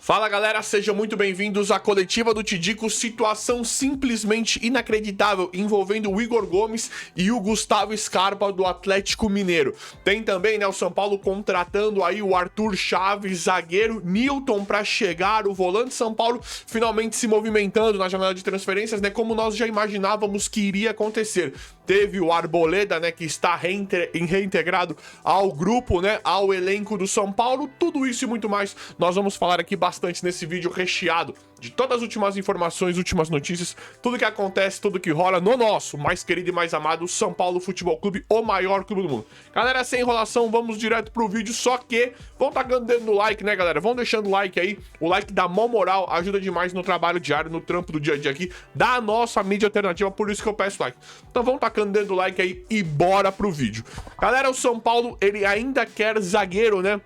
Fala galera, sejam muito bem-vindos à coletiva do Tidico. Situação simplesmente inacreditável envolvendo o Igor Gomes e o Gustavo Scarpa do Atlético Mineiro. Tem também, né, o São Paulo contratando aí o Arthur Chaves, zagueiro, Nilton para chegar, o volante São Paulo finalmente se movimentando na janela de transferências, né, como nós já imaginávamos que iria acontecer. Teve o Arboleda, né, que está reintegrado ao grupo, né, ao elenco do São Paulo. Tudo isso e muito mais nós vamos falar aqui bastante nesse vídeo recheado de todas as últimas informações, últimas notícias, tudo que acontece, tudo que rola no nosso mais querido e mais amado São Paulo Futebol Clube, o maior clube do mundo. Galera, sem enrolação, vamos direto pro vídeo, só que vão tacando dedo no like, né, galera? Vão deixando o like aí, o like dá mó moral, ajuda demais no trabalho diário, no trampo do dia a dia aqui, da nossa mídia alternativa, por isso que eu peço like. Então vão tacando dedo no like aí e bora pro vídeo. Galera, o São Paulo, ele ainda quer zagueiro, né?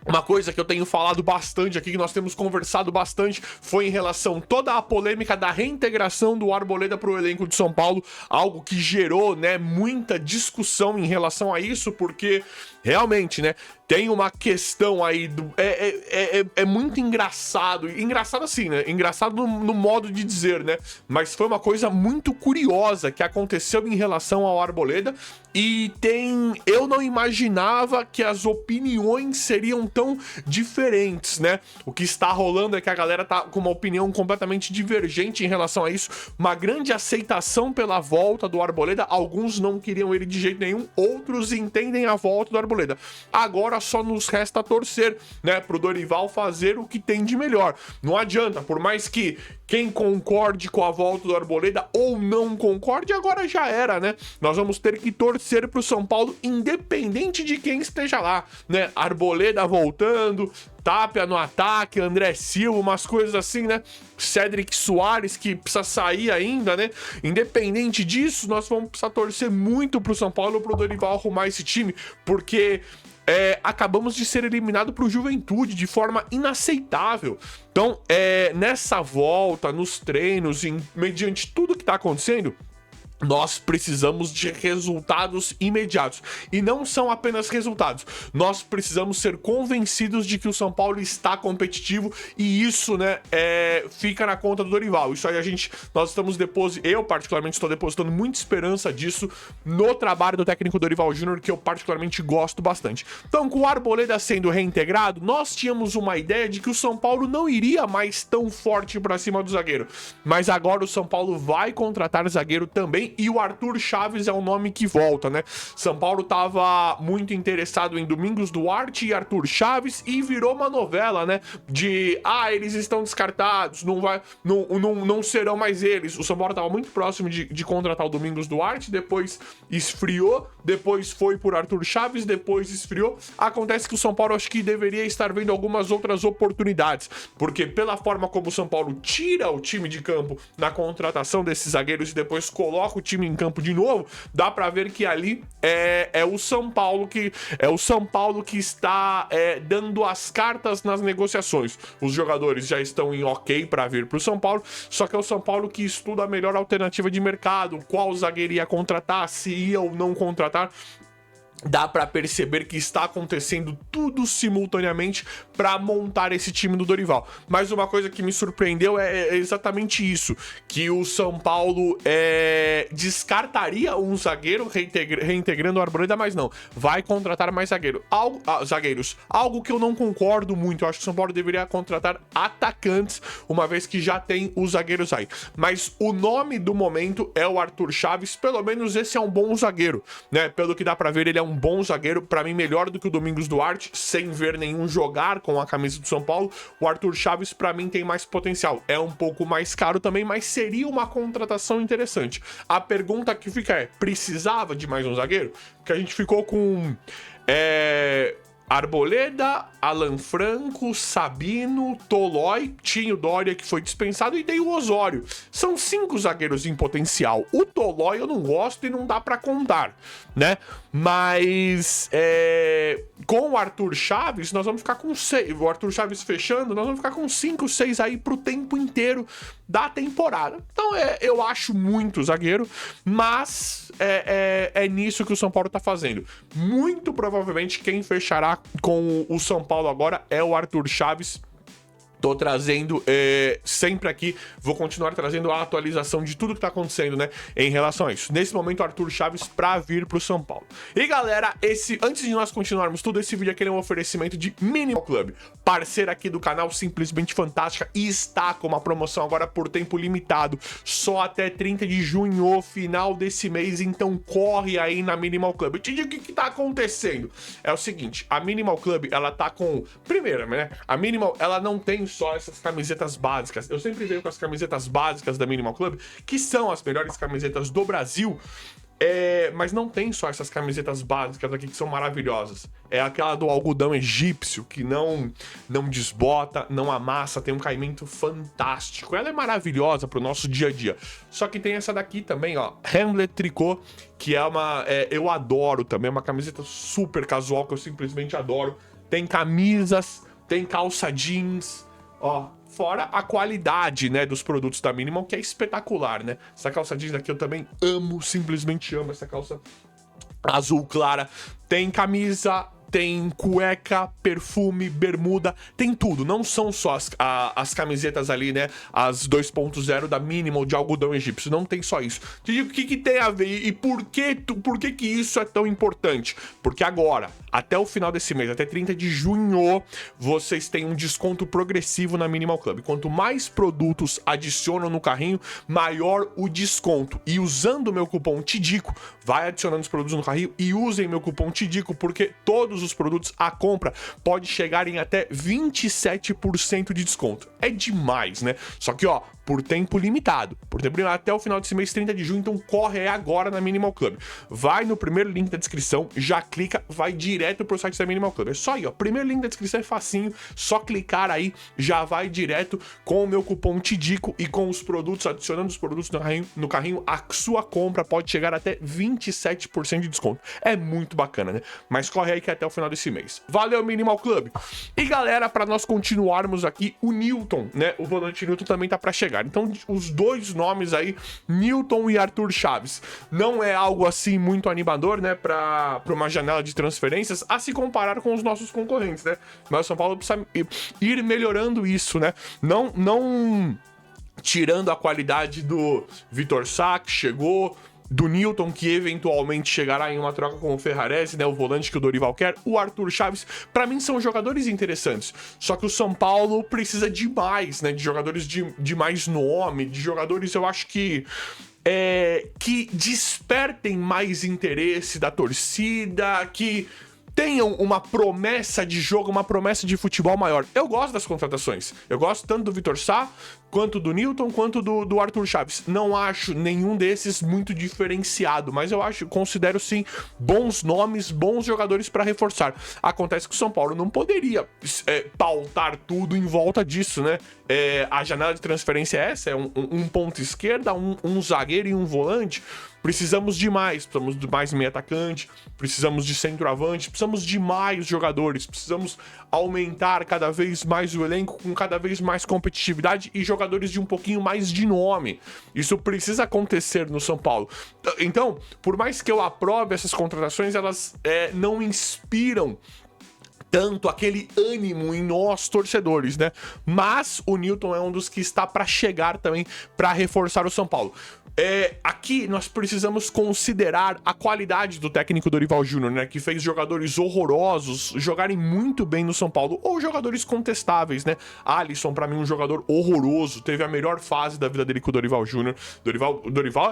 Uma coisa que eu tenho falado bastante aqui, que nós temos conversado bastante, foi em relação a toda a polêmica da reintegração do Arboleda para o elenco de São Paulo, algo que gerou, né, muita discussão em relação a isso, porque realmente, né, tem uma questão aí, é muito engraçado assim, né, engraçado no modo de dizer, né, mas foi uma coisa muito curiosa que aconteceu em relação ao Arboleda, e eu não imaginava que as opiniões seriam tão diferentes, né? O que está rolando é que a galera tá com uma opinião completamente divergente em relação a isso, uma grande aceitação pela volta do Arboleda, alguns não queriam ele de jeito nenhum, outros entendem a volta do Arboleda. Agora só nos resta torcer, né, pro Dorival fazer o que tem de melhor. Não adianta, por mais que quem concorde com a volta do Arboleda ou não concorde, agora já era, né? Nós vamos ter que torcer pro São Paulo, independente de quem esteja lá, né? Arboleda voltando, Tapia no ataque, André Silva, umas coisas assim, né? Cédric Soares, que precisa sair ainda, né? Independente disso, nós vamos precisar torcer muito pro São Paulo, pro Dorival arrumar esse time, porque acabamos de ser eliminados pro Juventude de forma inaceitável. Então, nessa volta, nos treinos, mediante tudo que tá acontecendo, nós precisamos de resultados imediatos. E não são apenas resultados. Nós precisamos ser convencidos de que o São Paulo está competitivo, e isso, né, fica na conta do Dorival. Isso aí nós estamos eu particularmente estou depositando muita esperança disso no trabalho do técnico Dorival Júnior, que eu particularmente gosto bastante. Então, com o Arboleda sendo reintegrado, nós tínhamos uma ideia de que o São Paulo não iria mais tão forte para cima do zagueiro. Mas agora o São Paulo vai contratar zagueiro também, e o Arthur Chaves é o nome que volta, né? São Paulo tava muito interessado em Domingos Duarte e Arthur Chaves, e virou uma novela, né? Eles estão descartados, não serão mais eles. O São Paulo tava muito próximo de contratar o Domingos Duarte, depois esfriou, depois foi por Arthur Chaves, depois esfriou. Acontece que o São Paulo acho que deveria estar vendo algumas outras oportunidades, porque pela forma como o São Paulo tira o time de campo na contratação desses zagueiros e depois coloca o time em campo de novo, dá pra ver que ali é o São Paulo que está dando as cartas nas negociações. Os jogadores já estão em ok para vir pro São Paulo, só que é o São Paulo que estuda a melhor alternativa de mercado, qual zagueiro ia contratar, se ia ou não contratar. Dá pra perceber que está acontecendo tudo simultaneamente pra montar esse time do Dorival. Mas uma coisa que me surpreendeu é exatamente isso, que o São Paulo descartaria um zagueiro reintegrando o Arboleda, mas não, vai contratar mais zagueiros. Algo que eu não concordo muito. Eu acho que o São Paulo deveria contratar atacantes, uma vez que já tem os zagueiros aí. Mas o nome do momento é o Arthur Chaves, pelo menos esse é um bom zagueiro, né? Pelo que dá pra ver, ele é um bom zagueiro, pra mim melhor do que o Domingos Duarte, sem ver nenhum jogar com a camisa do São Paulo. O Arthur Chaves pra mim tem mais potencial, é um pouco mais caro também, mas seria uma contratação interessante. A pergunta que fica precisava de mais um zagueiro? Que a gente ficou com Arboleda, Alan Franco, Sabino, Tolói, tinha o Dória que foi dispensado e tem o Osório. São 5 zagueiros em potencial. O Tolói eu não gosto e não dá pra contar, né? Mas com o Arthur Chaves nós vamos ficar com 6. O Arthur Chaves fechando, nós vamos ficar com 5, 6 aí pro tempo inteiro da temporada. Então eu acho muito zagueiro, mas é nisso que o São Paulo tá fazendo. Muito provavelmente quem fechará com o São Paulo agora é o Arthur Chaves. Tô trazendo sempre aqui, vou continuar trazendo a atualização de tudo que tá acontecendo, né, em relação a isso. Nesse momento, Arthur Chaves pra vir pro São Paulo. E galera, antes de nós continuarmos tudo, esse vídeo aqui é um oferecimento de Minimal Club, parceira aqui do canal, simplesmente fantástica, e está com uma promoção agora por tempo limitado, só até 30 de junho, final desse mês, então corre aí na Minimal Club. Eu te digo o que tá acontecendo. É o seguinte, a Minimal Club, ela tá com... Primeiro, né, a Minimal, ela não tem só essas camisetas básicas. Eu sempre venho com as camisetas básicas da Minimal Club, que são as melhores camisetas do Brasil, mas não tem só essas camisetas básicas aqui que são maravilhosas. É aquela do algodão egípcio, que não desbota, não amassa, tem um caimento fantástico. Ela é maravilhosa pro nosso dia a dia. Só que tem essa daqui também, ó, Hamlet Tricô, que é uma... eu adoro também, é uma camiseta super casual que eu simplesmente adoro. Tem camisas, tem calça jeans... Ó, fora a qualidade, né, dos produtos da Minimal, que é espetacular, né? Essa calça jeans aqui eu também amo, simplesmente amo essa calça azul clara. Tem camisa, tem cueca, perfume, bermuda, tem tudo. Não são só as camisetas ali, né, as 2.0 da Minimal de algodão egípcio. Não tem só isso. Te digo o que tem a ver e por que isso é tão importante? Porque agora, até o final desse mês, até 30 de junho, vocês têm um desconto progressivo na Minimal Club. Quanto mais produtos adicionam no carrinho, maior o desconto. E usando o meu cupom TIDICO, vai adicionando os produtos no carrinho e usem meu cupom TIDICO, porque todos os produtos à compra pode chegar em até 27% de desconto. É demais, né? Só que, ó, por tempo limitado. Por tempo limitado até o final desse mês, 30 de junho, então corre aí agora na Minimal Club. Vai no primeiro link da descrição, já clica, vai direto pro site da Minimal Club. É só aí, ó, primeiro link da descrição é facinho, só clicar aí, já vai direto com o meu cupom TIDICO e com os produtos, adicionando os produtos no carrinho, a sua compra pode chegar até 27% de desconto. É muito bacana, né? Mas corre aí que é até o final desse mês. Valeu, Minimal Club! E galera, para nós continuarmos aqui, o Newton, né? O volante Newton também tá para chegar. Então, os dois nomes aí, Newton e Arthur Chaves, não é algo assim muito animador, né, para uma janela de transferências, a se comparar com os nossos concorrentes, né? Mas o São Paulo precisa ir melhorando isso, né? Não tirando a qualidade do Vitor Sá, que chegou, do Newton, que eventualmente chegará em uma troca com o Ferrarese, né, o volante que o Dorival quer, o Arthur Chaves, pra mim são jogadores interessantes, só que o São Paulo precisa de mais, né, de jogadores de mais nome, de jogadores, eu acho que despertem mais interesse da torcida, que tenham uma promessa de jogo, uma promessa de futebol maior. Eu gosto das contratações, eu gosto tanto do Vitor Sá, quanto do Newton, quanto do Arthur Chaves. Não acho nenhum desses muito diferenciado, mas eu considero sim bons nomes, bons jogadores para reforçar. Acontece que o São Paulo não poderia pautar tudo em volta disso, né? A janela de transferência é essa, é um ponto esquerda, um zagueiro e um volante. Precisamos de mais meio atacante, precisamos de centroavante, precisamos de mais jogadores, precisamos aumentar cada vez mais o elenco com cada vez mais competitividade e jogadores de um pouquinho mais de nome. Isso precisa acontecer no São Paulo. Então, por mais que eu aprove essas contratações, elas não inspiram tanto aquele ânimo em nós torcedores, né? Mas o Newton é um dos que está para chegar também para reforçar o São Paulo. Aqui nós precisamos considerar a qualidade do técnico Dorival Júnior, né? Que fez jogadores horrorosos jogarem muito bem no São Paulo, ou jogadores contestáveis, né? Alisson, pra mim, um jogador horroroso, teve a melhor fase da vida dele com o Dorival Júnior. Dorival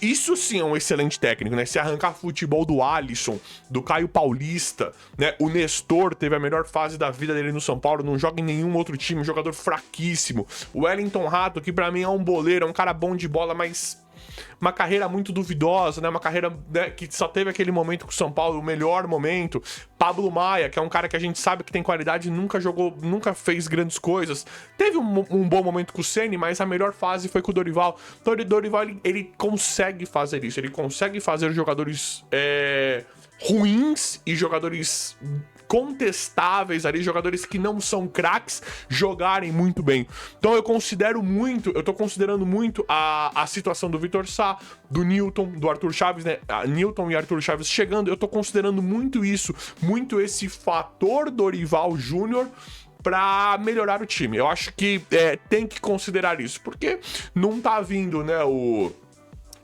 isso sim é um excelente técnico, né? Se arrancar futebol do Alisson, do Caio Paulista, né? O Nestor teve a melhor fase da vida dele no São Paulo, não joga em nenhum outro time, um jogador fraquíssimo. O Wellington Rato, que pra mim é um boleiro, é um cara bom de bola, mas uma carreira muito duvidosa, né? Uma carreira, né, que só teve aquele momento com o São Paulo, o melhor momento. Pablo Maia, que é um cara que a gente sabe que tem qualidade, nunca jogou, nunca fez grandes coisas. Teve um bom momento com o Ceni, mas a melhor fase foi com o Dorival. Então o Dorival, ele consegue fazer isso, ele consegue fazer jogadores ruins e jogadores contestáveis ali, jogadores que não são craques, jogarem muito bem. Então eu tô considerando muito a situação do Vitor Sá, do Newton, do Arthur Chaves, né? Newton e Arthur Chaves chegando, eu tô considerando muito isso, muito esse fator Dorival Júnior pra melhorar o time. Eu acho que tem que considerar isso, porque não tá vindo, né,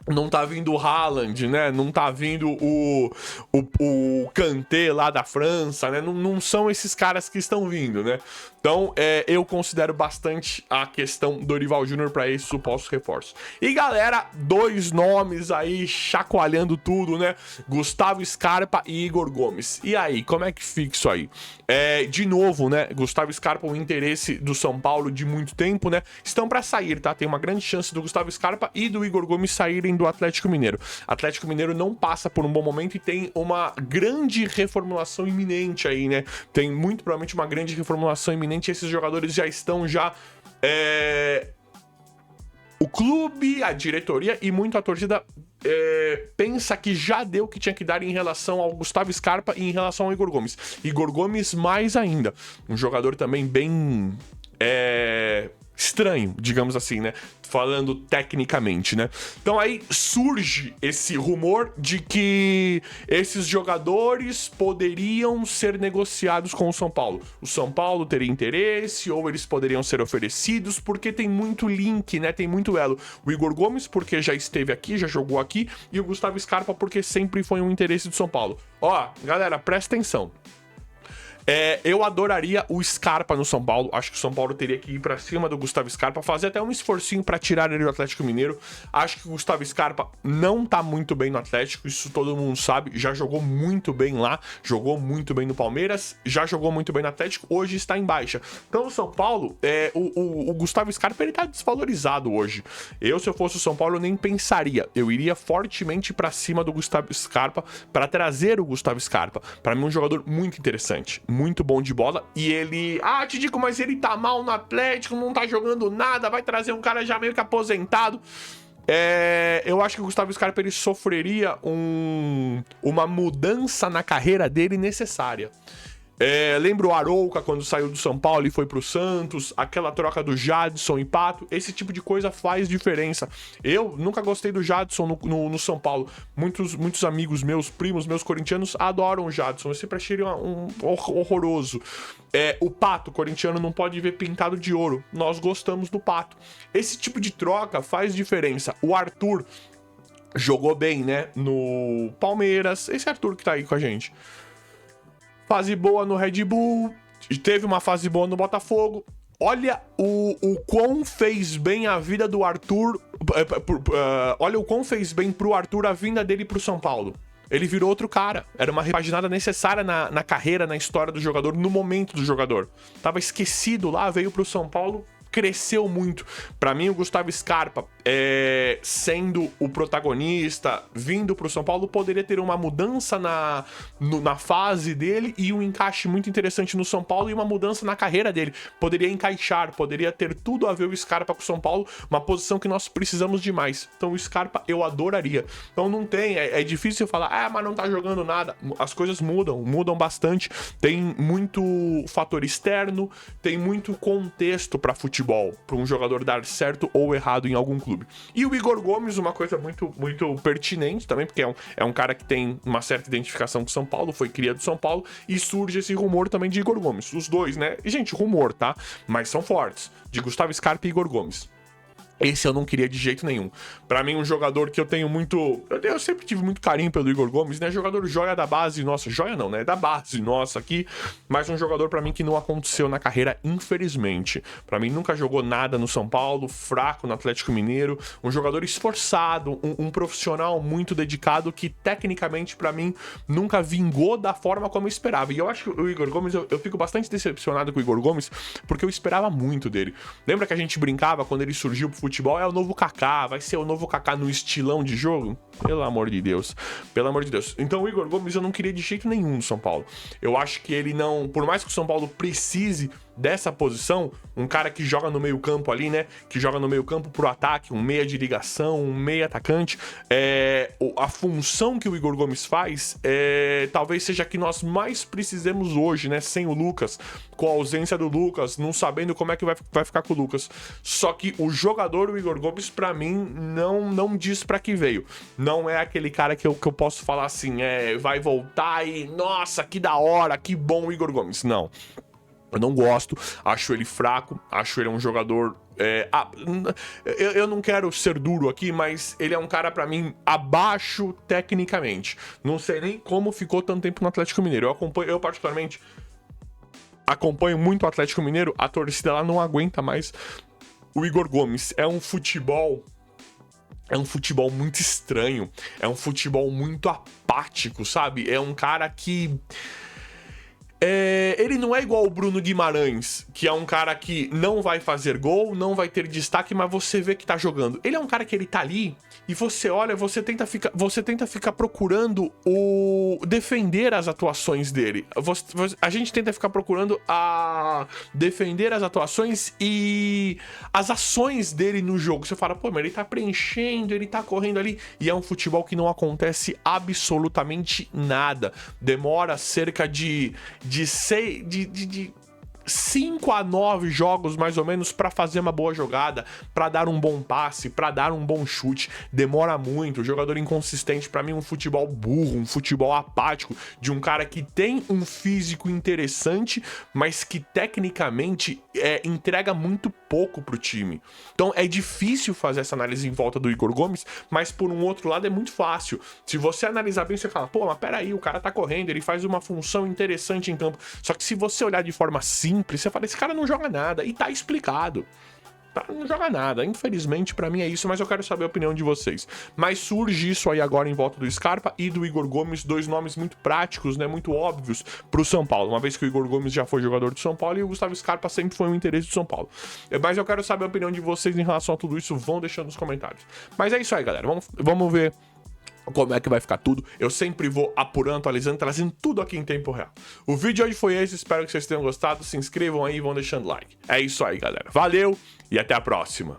não tá vindo o Haaland, né? Não tá vindo o Kanté lá da França, né? Não são esses caras que estão vindo, né? Então, eu considero bastante a questão do Dorival Júnior para esses supostos reforços. E, galera, 2 nomes aí chacoalhando tudo, né? Gustavo Scarpa e Igor Gomes. E aí, como é que fica isso aí? De novo, né? Gustavo Scarpa, o interesse do São Paulo de muito tempo, né? Estão para sair, tá? Tem uma grande chance do Gustavo Scarpa e do Igor Gomes saírem do Atlético Mineiro. Atlético Mineiro não passa por um bom momento e tem uma grande reformulação iminente aí, né? Tem muito provavelmente uma grande reformulação iminente. Esses jogadores já estão o clube, a diretoria e muito a torcida pensa que já deu o que tinha que dar em relação ao Gustavo Scarpa e em relação ao Igor Gomes. Igor Gomes mais ainda. Um jogador também bem estranho, digamos assim, né? Falando tecnicamente, né? Então aí surge esse rumor de que esses jogadores poderiam ser negociados com o São Paulo. O São Paulo teria interesse, ou eles poderiam ser oferecidos, porque tem muito link, né? Tem muito elo. O Igor Gomes, porque já esteve aqui, já jogou aqui, e o Gustavo Scarpa, porque sempre foi um interesse do São Paulo. Ó, galera, presta atenção. Eu adoraria o Scarpa no São Paulo. Acho que o São Paulo teria que ir pra cima do Gustavo Scarpa, fazer até um esforcinho pra tirar ele do Atlético Mineiro. Acho que o Gustavo Scarpa não tá muito bem no Atlético, isso todo mundo sabe. Já jogou muito bem lá, jogou muito bem no Palmeiras, já jogou muito bem no Atlético, hoje está em baixa. Então o São Paulo, o Gustavo Scarpa, ele tá desvalorizado hoje. Se eu fosse o São Paulo, eu nem pensaria. Eu iria fortemente pra cima do Gustavo Scarpa pra trazer o Gustavo Scarpa. Pra mim, um jogador muito interessante, muito bom de bola, e ele... te digo, mas ele tá mal no Atlético, não tá jogando nada, vai trazer um cara já meio que aposentado. Eu acho que o Gustavo Scarpa, ele sofreria uma mudança na carreira dele necessária. Lembro o Arouca quando saiu do São Paulo e foi pro Santos, aquela troca do Jadson e Pato, esse tipo de coisa faz diferença. Eu nunca gostei do Jadson no São Paulo. Muitos amigos meus, primos meus corintianos adoram o Jadson, eu sempre achei ele horroroso. O Pato, corintiano, não pode ver pintado de ouro. Nós gostamos do Pato. Esse tipo de troca faz diferença. O Arthur jogou bem, né, no Palmeiras. Esse Arthur que tá aí com a gente. Fase boa no Red Bull, teve uma fase boa no Botafogo. Olha o quão fez bem a vida do Arthur. Olha o quão fez bem pro Arthur a vinda dele pro São Paulo. Ele virou outro cara. Era uma repaginada necessária na carreira, na história do jogador, no momento do jogador. Tava esquecido lá, veio pro São Paulo, cresceu muito. Pra mim, o Gustavo Scarpa, sendo o protagonista, vindo pro São Paulo, poderia ter uma mudança na fase dele e um encaixe muito interessante no São Paulo e uma mudança na carreira dele. Poderia encaixar, poderia ter tudo a ver o Scarpa com o São Paulo, uma posição que nós precisamos demais. Então o Scarpa eu adoraria. Então não tem, é difícil falar, mas não tá jogando nada. As coisas mudam bastante. Tem muito fator externo, tem muito contexto pra futebol, para um jogador dar certo ou errado em algum clube. E o Igor Gomes, uma coisa muito, muito pertinente também, porque é um cara que tem uma certa identificação com São Paulo, foi criado em São Paulo, e surge esse rumor também de Igor Gomes. Os dois, né? E, gente, rumor, tá? Mas são fortes. De Gustavo Scarpa e Igor Gomes. Esse eu não queria de jeito nenhum. Pra mim, um jogador que eu tenho muito... Eu sempre tive muito carinho pelo Igor Gomes, né? Jogador joia da base nossa. Joia não, né? Da base nossa aqui. Mas um jogador pra mim que não aconteceu na carreira, infelizmente. Pra mim, nunca jogou nada no São Paulo, fraco no Atlético Mineiro. Um jogador esforçado, um profissional muito dedicado que, tecnicamente, pra mim, nunca vingou da forma como eu esperava. E eu acho que o Igor Gomes... Eu fico bastante decepcionado com o Igor Gomes, porque eu esperava muito dele. Lembra que a gente brincava quando ele surgiu pro futebol, é o novo Kaká, vai ser o novo Kaká no estilão de jogo? Pelo amor de Deus. Pelo amor de Deus. Então o Igor Gomes eu não queria de jeito nenhum no São Paulo. Eu acho que ele não... Por mais que o São Paulo precise dessa posição, um cara que joga no meio campo ali, né? Que joga no meio campo pro ataque, um meia de ligação, um meia atacante. A função que o Igor Gomes faz talvez seja a que nós mais precisemos hoje, né? Sem o Lucas, com a ausência do Lucas, não sabendo como é que vai ficar com o Lucas. Só que o jogador, o Igor Gomes, pra mim, não diz pra que veio. Não é aquele cara que eu posso falar assim, vai voltar e, nossa, que da hora, que bom o Igor Gomes. Não. Eu não gosto, acho ele fraco, acho ele um jogador... eu não quero ser duro aqui, mas ele é um cara, pra mim, abaixo tecnicamente. Não sei nem como ficou tanto tempo no Atlético Mineiro. Eu particularmente, acompanho muito o Atlético Mineiro, a torcida lá não aguenta mais o Igor Gomes. É um futebol muito estranho, é um futebol muito apático, sabe? É um cara que... ele não é igual o Bruno Guimarães, que é um cara que não vai fazer gol, não vai ter destaque, mas você vê que tá jogando. Ele é um cara que ele tá ali e você olha, você tenta ficar procurando defender as atuações dele. A gente tenta ficar procurando defender as atuações e as ações dele no jogo. Você fala, pô, mas ele tá preenchendo, ele tá correndo ali. E é um futebol que não acontece absolutamente nada. Demora cerca de 5 a 9 jogos, mais ou menos, pra fazer uma boa jogada, pra dar um bom passe, pra dar um bom chute. Demora muito, jogador inconsistente. Pra mim, um futebol burro, um futebol apático, de um cara que tem um físico interessante, mas que tecnicamente entrega muito pouco pro time. Então é difícil fazer essa análise em volta do Igor Gomes, mas por um outro lado é muito fácil. Se você analisar bem, você fala, pô, mas peraí, o cara tá correndo, ele faz uma função interessante em campo. Só que se você olhar de forma simples, você fala, esse cara não joga nada, e tá explicado. Não joga nada, infelizmente pra mim é isso, mas eu quero saber a opinião de vocês. Mas surge isso aí agora em volta do Scarpa e do Igor Gomes, dois nomes muito práticos, né, muito óbvios pro São Paulo, uma vez que o Igor Gomes já foi jogador do São Paulo e o Gustavo Scarpa sempre foi um interesse do São Paulo. Mas eu quero saber a opinião de vocês em relação a tudo isso, vão deixando nos comentários. Mas é isso aí, galera, vamos ver como é que vai ficar tudo. Eu sempre vou apurando, atualizando, trazendo tudo aqui em tempo real. O vídeo de hoje foi esse, espero que vocês tenham gostado. Se inscrevam aí e vão deixando like. É isso aí, galera. Valeu e até a próxima.